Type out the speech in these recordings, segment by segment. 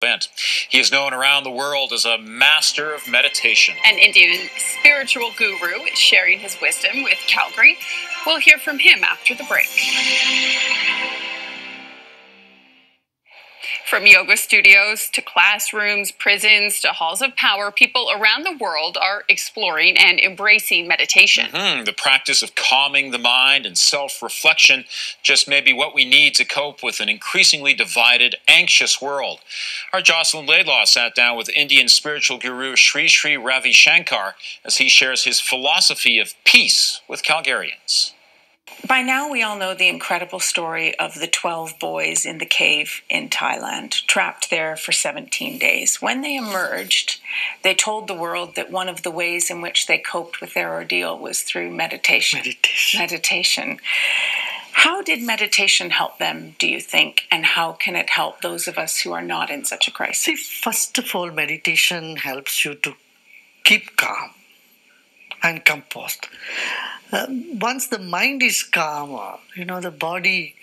event. He is known around the world as a master of meditation. An Indian spiritual guru is sharing his wisdom with Calgary. We'll hear from him after the break. From yoga studios to classrooms, prisons to halls of power, people around the world are exploring and embracing meditation. The practice of calming the mind and self-reflection just may be what we need to cope with an increasingly divided, anxious world. Our Jocelyn Laidlaw sat down with Indian spiritual guru Sri Sri Ravi Shankar as he shares his philosophy of peace with Calgarians. By now, we all know the incredible story of the 12 boys in the cave in Thailand, trapped there for 17 days. When they emerged, they told the world that one of the ways in which they coped with their ordeal was through meditation. Meditation. How did meditation help them, do you think, and how can it help those of us who are not in such a crisis? See, first of all, meditation helps you to keep calm and composed. Once the mind is calmer, the body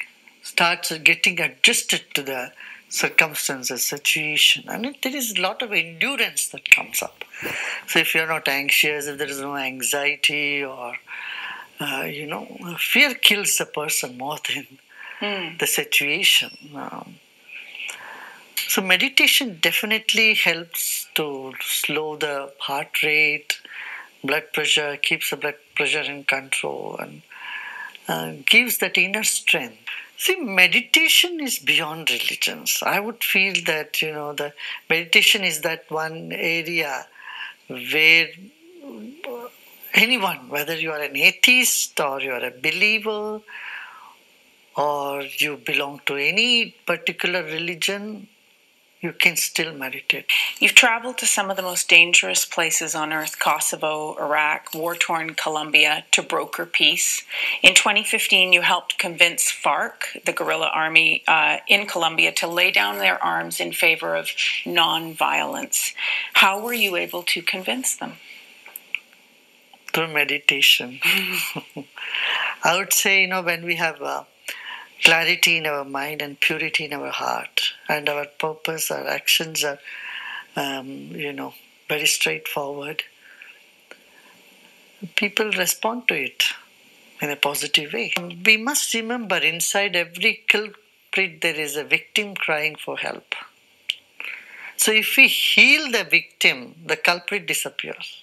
starts getting adjusted to the circumstances, situation, and there is a lot of endurance that comes up. So if you're not anxious, if there is no anxiety or, fear kills a person more than the situation. So meditation definitely helps to slow the heart rate, blood pressure, keeps the blood pressure in control, and gives that inner strength. See, meditation is beyond religions. I would feel that, the meditation is that one area where anyone, whether you are an atheist or you are a believer or you belong to any particular religion, you can still meditate. You've traveled to some of the most dangerous places on earth, Kosovo, Iraq, war-torn Colombia, to broker peace. In 2015, you helped convince FARC, the guerrilla army in Colombia, to lay down their arms in favor of non-violence. How were you able to convince them? Through meditation. I would say, when we have clarity in our mind and purity in our heart, and our purpose, our actions are, very straightforward, people respond to it in a positive way. We must remember, inside every culprit there is a victim crying for help. So if we heal the victim, the culprit disappears.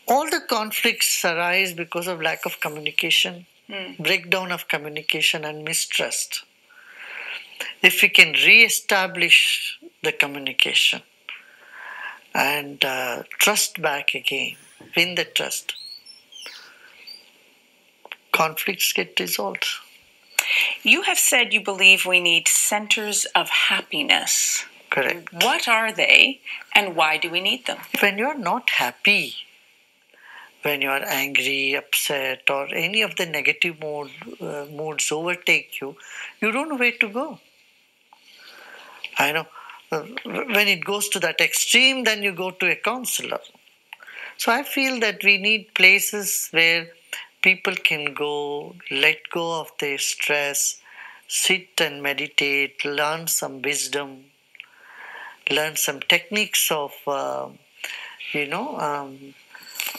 All the conflicts arise because of lack of communication, breakdown of communication and mistrust. If we can re-establish the communication and trust back again, win the trust, conflicts get resolved. You have said you believe we need centers of happiness. Correct. What are they and why do we need them? When you are not happy, when you are angry, upset, or any of the negative moods overtake you, you don't know where to go. I know. When it goes to that extreme, then you go to a counselor. So I feel that we need places where people can go, let go of their stress, sit and meditate, learn some wisdom, learn some techniques of,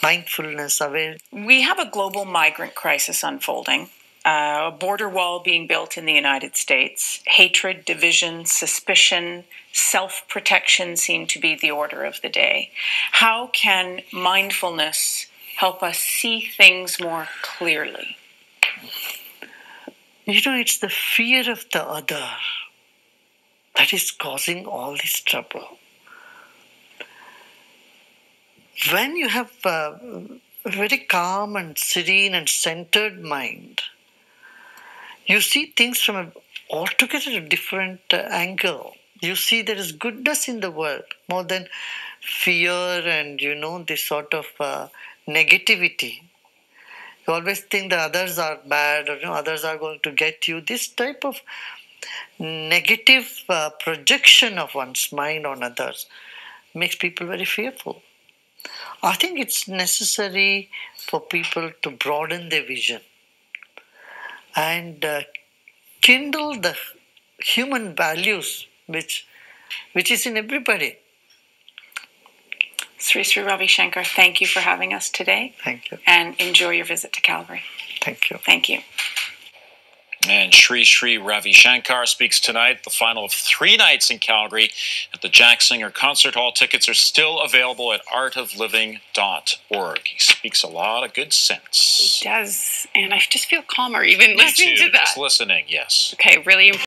mindfulness, awareness. We have a global migrant crisis unfolding, a border wall being built in the United States. Hatred, division, suspicion, self-protection seem to be the order of the day. How can mindfulness help us see things more clearly? It's the fear of the other that is causing all this trouble. When you have a very calm and serene and centered mind, you see things from an altogether different angle. You see there is goodness in the world more than fear and, this sort of negativity. You always think the others are bad or others are going to get you. This type of negative projection of one's mind on others makes people very fearful. I think it's necessary for people to broaden their vision and kindle the human values which is in everybody. Sri Sri Ravi Shankar, thank you for having us today. Thank you. And enjoy your visit to Calgary. Thank you. Thank you. And Sri Sri Ravi Shankar speaks tonight, the final of 3 nights in Calgary at the Jack Singer Concert Hall. Tickets are still available at artofliving.org. He speaks a lot of good sense. He does. And I just feel calmer even listening to that. Just listening, yes. Okay, really important.